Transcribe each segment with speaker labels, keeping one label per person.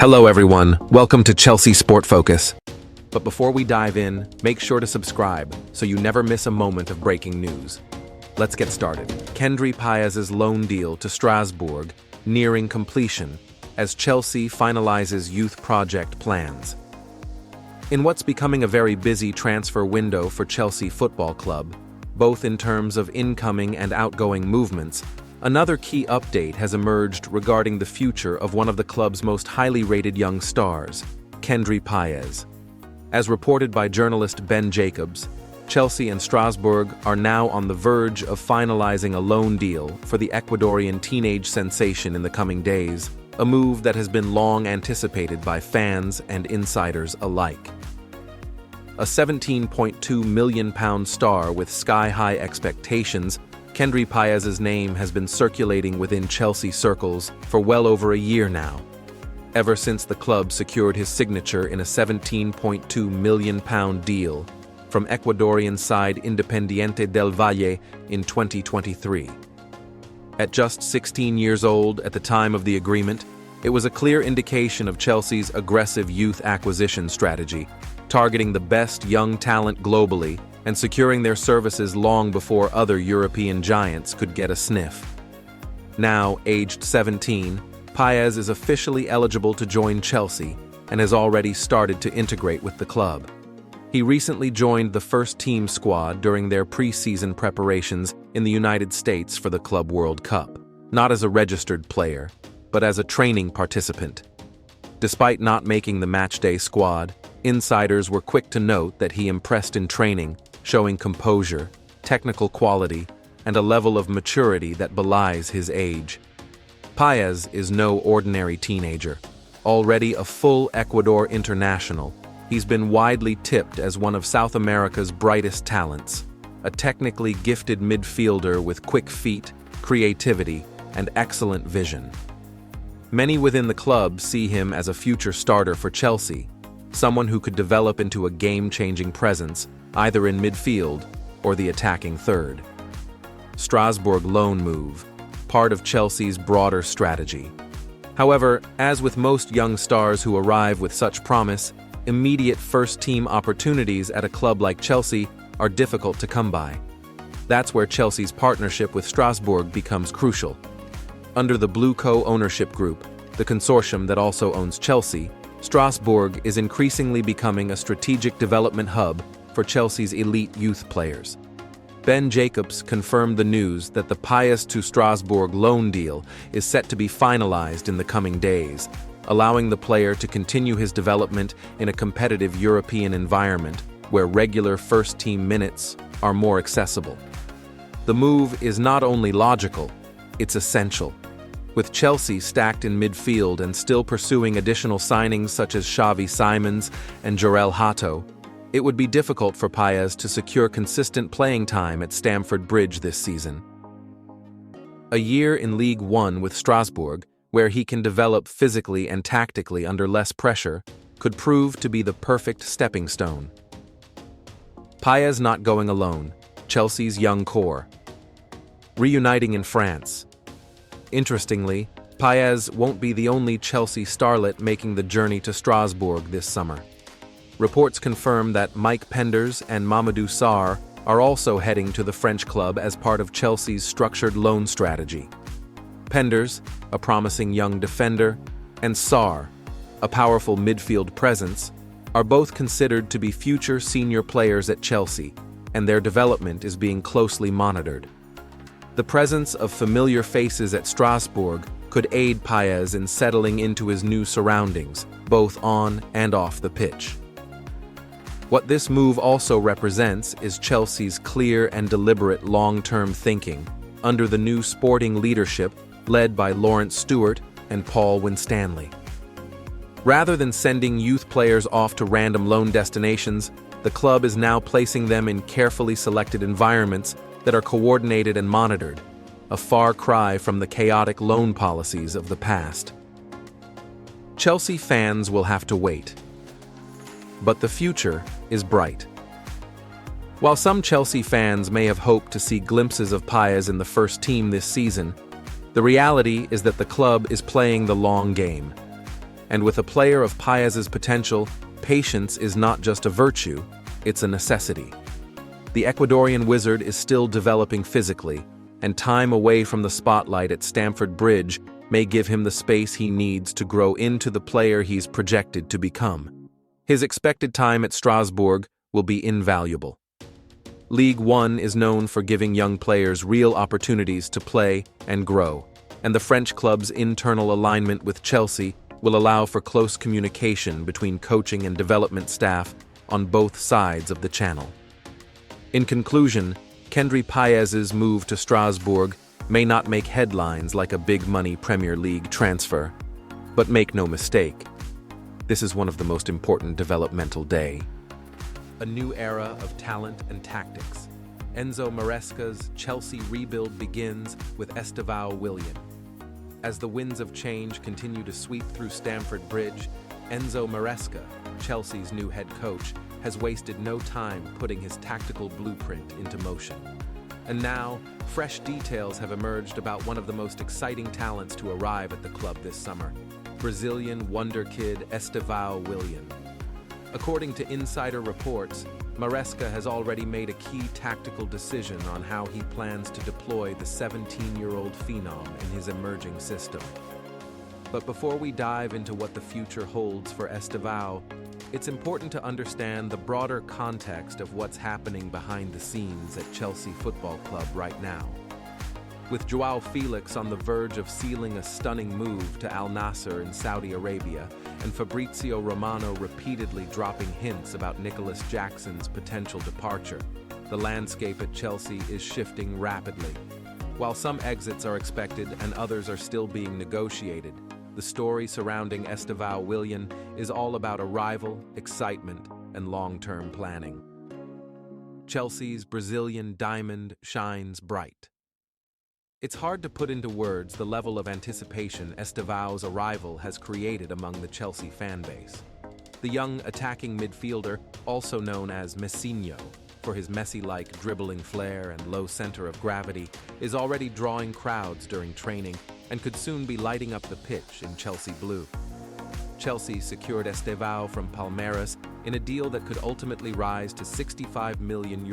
Speaker 1: Hello everyone, welcome to Chelsea Sport Focus. But before we dive in, make sure to subscribe so you never miss a moment of breaking news. Let's get started. Kendry Paz's loan deal to Strazborg nearing completion as Chelsea finalizes youth project plans. In what's becoming a very busy transfer window for Chelsea Football Club, both in terms of incoming and outgoing movements, another key update has emerged regarding the future of one of the club's most highly rated young stars, Kendry Paz. As reported by journalist Ben Jacobs, Chelsea and Strazborg are now on the verge of finalizing a loan deal for the Ecuadorian teenage sensation in the coming days, a move that has been long anticipated by fans and insiders alike. A £17.2 million star with sky-high expectations, Kendry Paz's name has been circulating within Chelsea circles for well over a year now, ever since the club secured his signature in a £17.2 million deal from Ecuadorian side Independiente del Valle in 2023. At just 16 years old at the time of the agreement, it was a clear indication of Chelsea's aggressive youth acquisition strategy, targeting the best young talent globally and securing their services long before other European giants could get a sniff. Now, aged 17, Paz is officially eligible to join Chelsea and has already started to integrate with the club. He recently joined the first team squad during their pre-season preparations in the United States for the Club World Cup, not as a registered player, but as a training participant. Despite not making the matchday squad, insiders were quick to note that he impressed in training, showing composure, technical quality, and a level of maturity that belies his age. Paz is no ordinary teenager. Already a full Ecuador international, he's been widely tipped as one of South America's brightest talents, a technically gifted midfielder with quick feet, creativity, and excellent vision. Many within the club see him as a future starter for Chelsea, someone who could develop into a game-changing presence either in midfield or the attacking third. Strazborg Loan move, part of Chelsea's broader strategy. However, as with most young stars who arrive with such promise, immediate first-team opportunities at a club like Chelsea are difficult to come by. That's where Chelsea's partnership with Strazborg becomes crucial. Under the Blue Co ownership group, the consortium that also owns Chelsea, Strazborg is increasingly becoming a strategic development hub for Chelsea's elite youth players. Ben Jacobs confirmed the news that the Paz to Strazborg loan deal is set to be finalized in the coming days, allowing the player to continue his development in a competitive European environment where regular first-team minutes are more accessible. The move is not only logical, it's essential. With Chelsea stacked in midfield and still pursuing additional signings such as Xavi Simons and Jorel Hato, it would be difficult for Paz to secure consistent playing time at Stamford Bridge this season. A year in League One with Strazborg, where he can develop physically and tactically under less pressure, could prove to be the perfect stepping stone. Paz not going alone, Chelsea's young core. Reuniting in France. Interestingly, Paz won't be the only Chelsea starlet making the journey to Strazborg this summer. Reports confirm that Mike Penders and Mamadou Sarr are also heading to the French club as part of Chelsea's structured loan strategy. Penders, a promising young defender, and Sarr, a powerful midfield presence, are both considered to be future senior players at Chelsea, and their development is being closely monitored. The presence of familiar faces at Strazborg could aid Paz in settling into his new surroundings, both on and off the pitch. What this move also represents is Chelsea's clear and deliberate long-term thinking under the new sporting leadership led by Lawrence Stewart and Paul Winstanley. Rather than sending youth players off to random loan destinations, the club is now placing them in carefully selected environments that are coordinated and monitored, a far cry from the chaotic loan policies of the past. Chelsea fans will have to wait. But the future is bright. While some Chelsea fans may have hoped to see glimpses of Paz in the first team this season, the reality is that the club is playing the long game. And with a player of Paz's potential, patience is not just a virtue, it's a necessity. The Ecuadorian wizard is still developing physically, and time away from the spotlight at Stamford Bridge may give him the space he needs to grow into the player he's projected to become. His expected time at Strazborg will be invaluable. League One is known for giving young players real opportunities to play and grow, and the French club's internal alignment with Chelsea will allow for close communication between coaching and development staff on both sides of the channel. In conclusion, Kendry Paz's move to Strasbourg may not make headlines like a big-money Premier League transfer, but make no mistake, this is one of the most important developmental day. A new era of talent and tactics. Enzo Marresca's Chelsea rebuild begins with Estava William. As the winds of change continue to sweep through Stamford Bridge, Enzo Marresca, Chelsea's new head coach, has wasted no time putting his tactical blueprint into motion. And now, fresh details have emerged about one of the most exciting talents to arrive at the club this summer, Brazilian wonder kid Estava William. According to insider reports, Marresca has already made a key tactical decision on how he plans to deploy the 17-year-old phenom in his emerging system. But before we dive into what the future holds for Estava, it's important to understand the broader context of what's happening behind the scenes at Chelsea Football Club right now. With João Felix on the verge of sealing a stunning move to Al Nassr in Saudi Arabia, and Fabrizio Romano repeatedly dropping hints about Nicholas Jackson's potential departure, the landscape at Chelsea is shifting rapidly. While some exits are expected and others are still being negotiated, the story surrounding Estava William is all about arrival, excitement, and long-term planning. Chelsea's Brazilian diamond shines bright. It's hard to put into words the level of anticipation Estava's arrival has created among the Chelsea fanbase. The young attacking midfielder, also known as Messinho, for his Messi-like dribbling flair and low center of gravity, is already drawing crowds during training and could soon be lighting up the pitch in Chelsea blue. Chelsea secured Estava from Palmeiras in a deal that could ultimately rise to €65 million,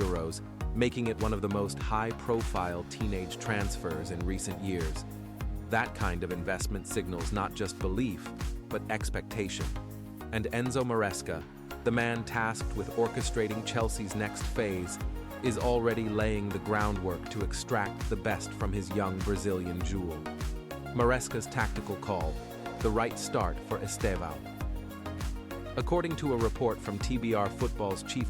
Speaker 1: making it one of the most high-profile teenage transfers in recent years. That kind of investment signals not just belief, but expectation. And Enzo Marresca, the man tasked with orchestrating Chelsea's next phase, is already laying the groundwork to extract the best from his young Brazilian jewel. Marresca's tactical call, the right start for Estava. According to a report from TBR Football's chief